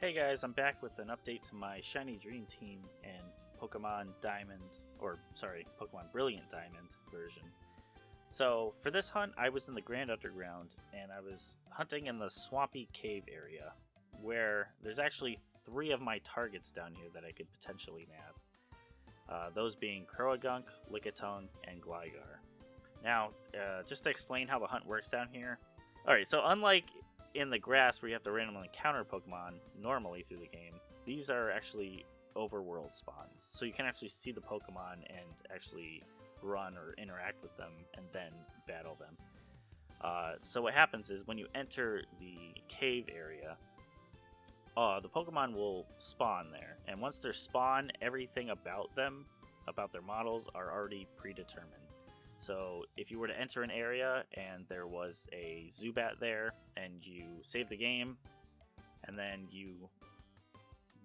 Hey guys, I'm back with an update to my Shiny Dream Team and Pokemon Diamond, or sorry, Pokemon Brilliant Diamond version. So for this hunt, I was in the Grand Underground and I was hunting in the swampy cave area, where there's actually three of my targets down here that I could potentially nab. Those being Croagunk, Lickitung, and Gligar. Now, just to explain how the hunt works down here. Alright, so unlike in the grass where you have to randomly encounter Pokemon normally through the game, these are actually overworld spawns. So you can actually see the Pokemon and actually run or interact with them and then battle them. So what happens is when you enter the cave area, the Pokemon will spawn there. And once they're spawn, everything about them, about their models, are already predetermined. So if you were to enter an area and there was a Zubat there and you saved the game and then you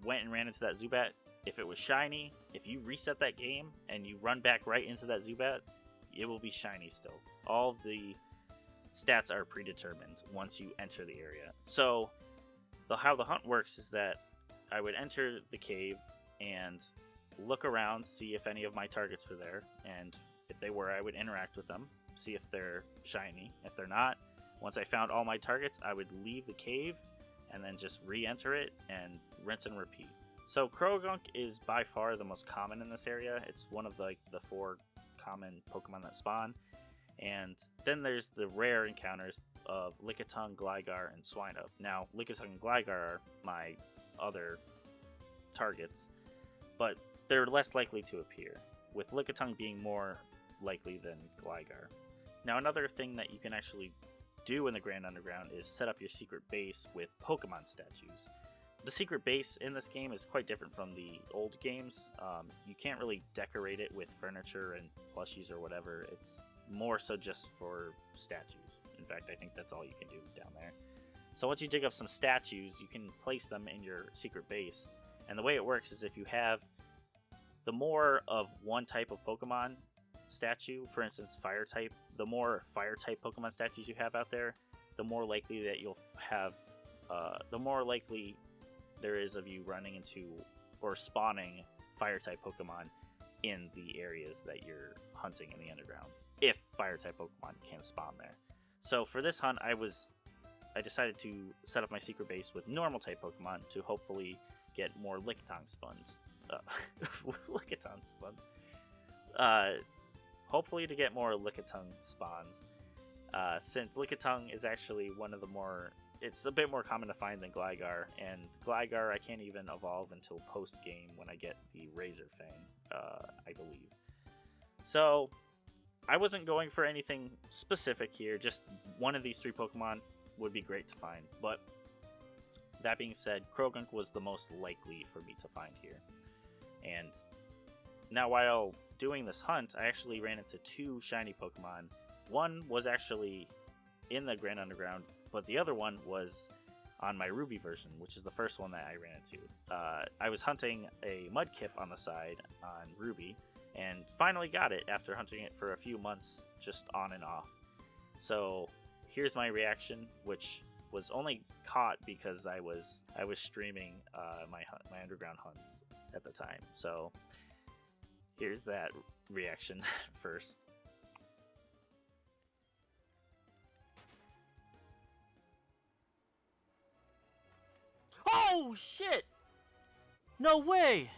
went and ran into that Zubat, if it was shiny, if you reset that game and you run back right into that Zubat, it will be shiny still. All of the stats are predetermined once you enter the area. So how the hunt works is that I would enter the cave and look around, see if any of my targets were there, and if they were, I would interact with them, see if they're shiny. If they're not, once I found all my targets, I would leave the cave and then just re-enter it and rinse and repeat. So Croagunk is by far the most common in this area. It's one of the four common Pokemon that spawn. And then there's the rare encounters of Lickitung, Gligar, and Swinub. Now, Lickitung and Gligar are my other targets, but they're less likely to appear, with Lickitung being more likely than Gligar. Now, another thing that you can actually do in the Grand Underground is set up your secret base with Pokemon statues. The secret base in this game is quite different from the old games. You can't really decorate it with furniture and plushies or whatever. It's more so just for statues. In fact, I think that's all you can do down there. So once you dig up some statues, you can place them in your secret base. And the way it works is if you have the more of one type of Pokemon statue, for instance fire type, the more fire type Pokemon statues you have out there, the more likely that you'll have, the more likely there is of you running into or spawning fire type Pokemon in the areas that you're hunting in the underground, if fire type Pokemon can spawn there. So for this hunt, I decided to set up my secret base with normal type Pokemon to hopefully get more Lickitung spawns. Lickitung spawns. Hopefully to get more Lickitung spawns, since Lickitung is actually one of the more, it's a bit more common to find than Gligar, and Gligar I can't even evolve until post-game when I get the Razor Fang, I believe. So I wasn't going for anything specific here, just one of these three Pokemon would be great to find, but that being said, Croagunk was the most likely for me to find here. And now while doing this hunt, I actually ran into two shiny Pokemon. One was actually in the Grand Underground, but the other one was on my Ruby version, which is the first one that I ran into. I was hunting a Mudkip on the side on Ruby, and finally got it after hunting it for a few months, just on and off. So here's my reaction, which was only caught because I was streaming my underground hunts at the time. So here's that reaction first. Oh shit! No way!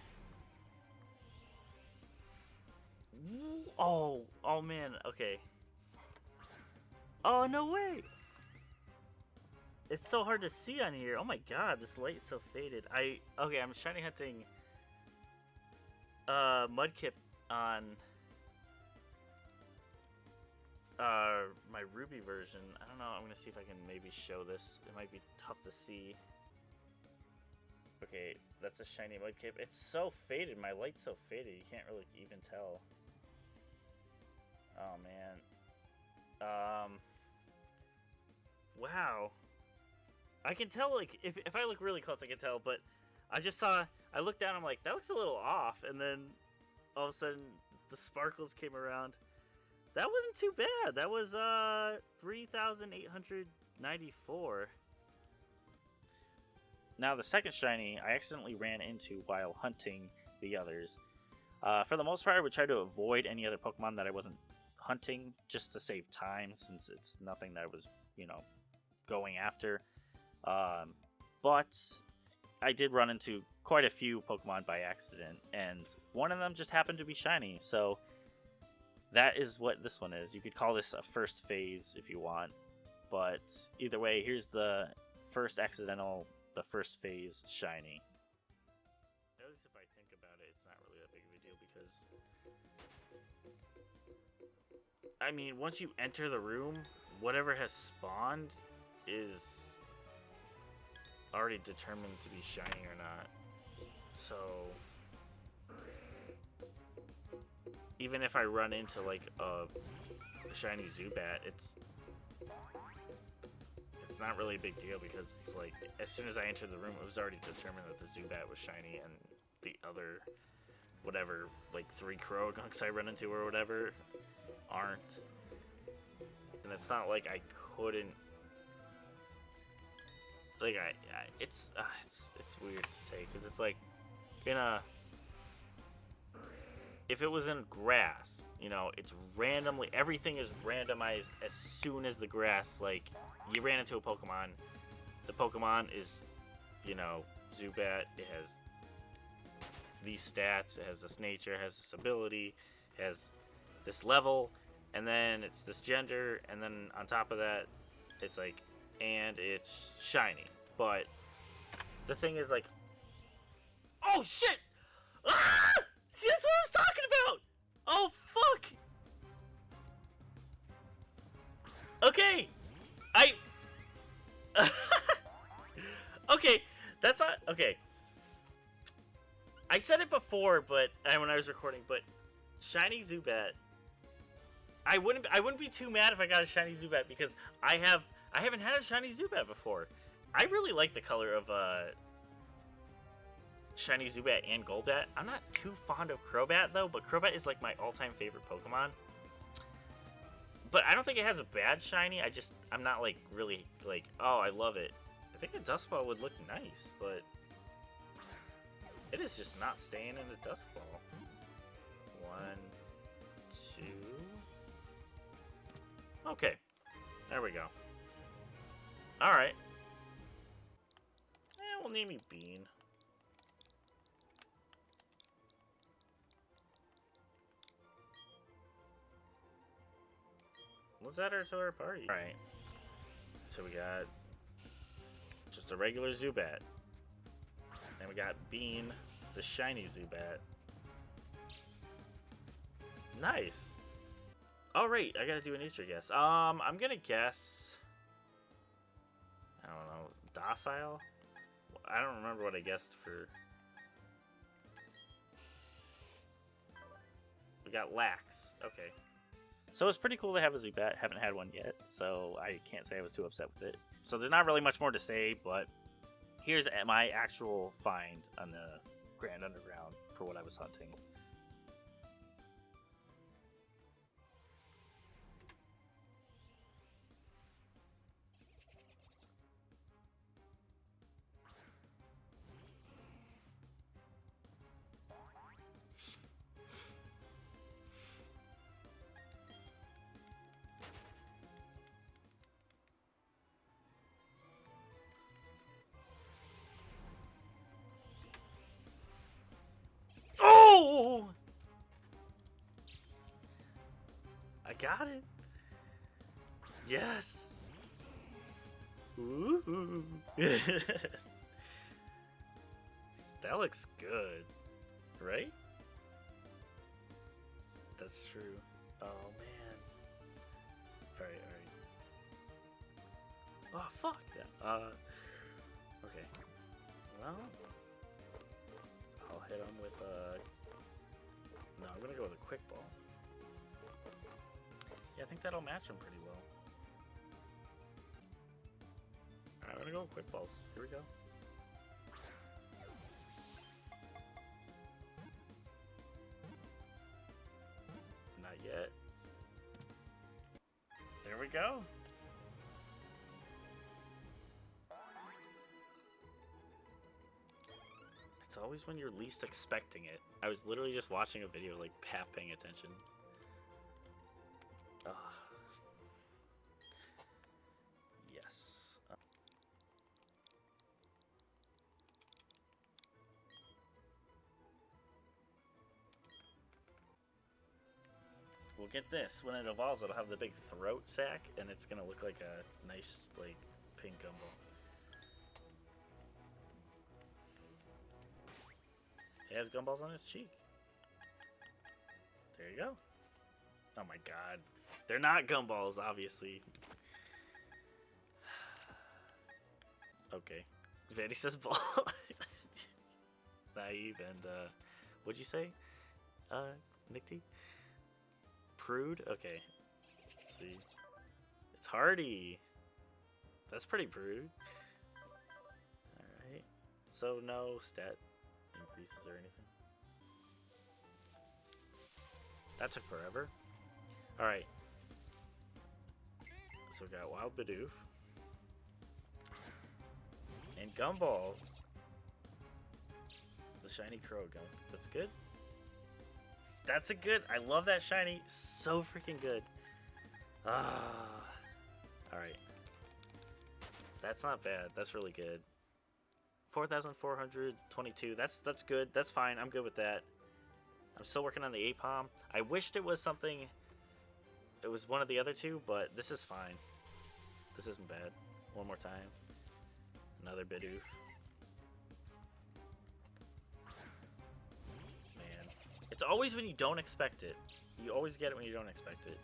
Oh man, okay. Oh, no way! It's so hard to see on here. Oh my god, this light's so faded. Okay, I'm shiny hunting Mudkip on my Ruby version. I don't know, I'm gonna see if I can maybe show this. It might be tough to see. Okay, that's a shiny Mudkip. It's so faded, my light's so faded, you can't really even tell. Oh man. Wow. I can tell, like, if I look really close, I can tell, but I looked down, I'm like, that looks a little off, and then all of a sudden, the sparkles came around. That wasn't too bad. That was, 3,894. Now the second shiny I accidentally ran into while hunting the others. For the most part, I would try to avoid any other Pokemon that I wasn't hunting just to save time, since it's nothing that I was, going after. But I did run into quite a few Pokemon by accident, and one of them just happened to be shiny, so that is what this one is. You could call this a first phase if you want, but either way, here's the first phase shiny. Notice if I think about it, it's not really that big of a deal because, I mean, once you enter the room, whatever has spawned is already determined to be shiny or not. So even if I run into like a shiny Zubat, it's not really a big deal because it's like as soon as I entered the room, it was already determined that the Zubat was shiny and the other whatever, like 3 Croagunks I run into or whatever aren't. And it's not like I couldn't, like it's weird to say because it's like if it was in grass, it's randomly, everything is randomized as soon as the grass, like you ran into a Pokemon, the Pokemon is, Zubat, it has these stats, it has this nature, it has this ability, it has this level, and then it's this gender, and then on top of that, it's like, and it's shiny. But the thing is, like, oh shit! Ah! See, that's what I was talking about! Oh fuck! Okay, okay, that's not okay. I said it before, but when I was recording, but shiny Zubat, I wouldn't be too mad if I got a shiny Zubat because I haven't had a shiny Zubat before. I really like the color of shiny Zubat and Golbat. I'm not too fond of Crobat though, but Crobat is like my all-time favorite Pokemon. But I don't think it has a bad shiny. I'm not like really like, oh, I love it. I think a Dusk Ball would look nice, but it is just not staying in the Dusk Ball. 1, 2. Okay, there we go. All right. We'll name you Bean. Let's add her to our party. All right. So we got just a regular Zubat. And we got Bean, the shiny Zubat. Nice. All right, I gotta do a nature guess. I'm gonna guess, I don't know, docile? I don't remember what I guessed for. We got lax. Okay. So it's pretty cool to have a Zubat. Haven't had one yet, so I can't say I was too upset with it. So there's not really much more to say, but here's my actual find on the Grand Underground for what I was hunting. Oh! I got it. Yes. Ooh. That looks good, right? That's true. Oh man. All right. Oh fuck that. Okay. Well, I'll hit him with no, I'm gonna go with a quick ball. Yeah, I think that'll match him pretty well. Alright, I'm gonna go with quick balls. Here we go. Not yet. There we go. It's always when you're least expecting it. I was literally just watching a video, like, half paying attention. Ugh. Yes. We'll get this. When it evolves, it'll have the big throat sack, and it's gonna look like a nice, like, pink gumball. It has gumballs on its cheek. There you go. Oh my god. They're not gumballs, obviously. Okay. Vandy says ball. Naive and, what'd you say? Nick T? Prude? Okay. Let's see. It's Hardy. That's pretty prude. Alright. So no stat increases or anything. That took forever. Alright. So we got Wild Bidoof. And Gumball. The shiny Croagunk. That's good. That's a good. I love that shiny. So freaking good. Ah. Alright. That's not bad. That's really good. 4,422. That's good. That's fine. I'm good with that. I'm still working on the Apom. I wished it was something. It was one of the other two, but this is fine. This isn't bad. One more time. Another Bidoof. Man. It's always when you don't expect it. You always get it when you don't expect it.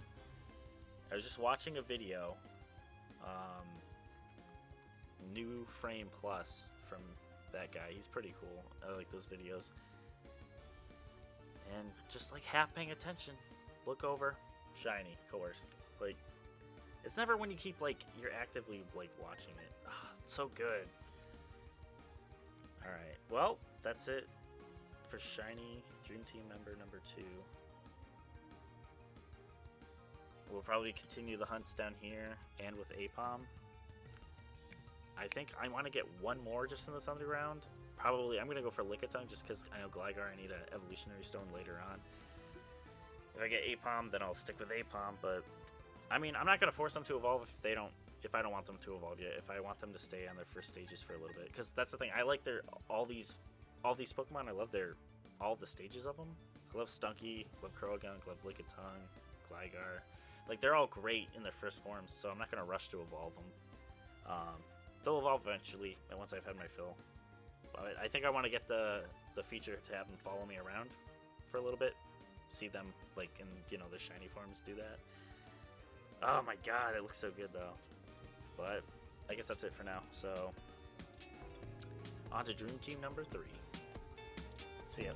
I was just watching a video. New Frame Plus from that guy. He's pretty cool. I like those videos. And just like half paying attention. Look over. Shiny, of course. Like, it's never when you keep like, you're actively like watching it. Oh, it's so good. Alright, well, that's it for Shiny Dream Team member number 2. We'll probably continue the hunts down here and with Apom. I think I want to get one more just in this underground. Probably, I'm going to go for Lickitung just because I know Gligar, I need an Evolutionary Stone later on. If I get Apom, then I'll stick with Apom, but I mean, I'm not going to force them to evolve if I don't want them to evolve yet. If I want them to stay on their first stages for a little bit, because that's the thing. I like all these Pokemon. I love all the stages of them. I love Stunky, love Croagunk, love Lickitung, Gligar. Like, they're all great in their first forms, so I'm not going to rush to evolve them. They'll evolve eventually, and once I've had my fill. But I think I want to get the feature to have them follow me around for a little bit. See them, like, in, the shiny forms do that. Oh my god, it looks so good, though. But I guess that's it for now. So, on to Dream Team number 3. See ya.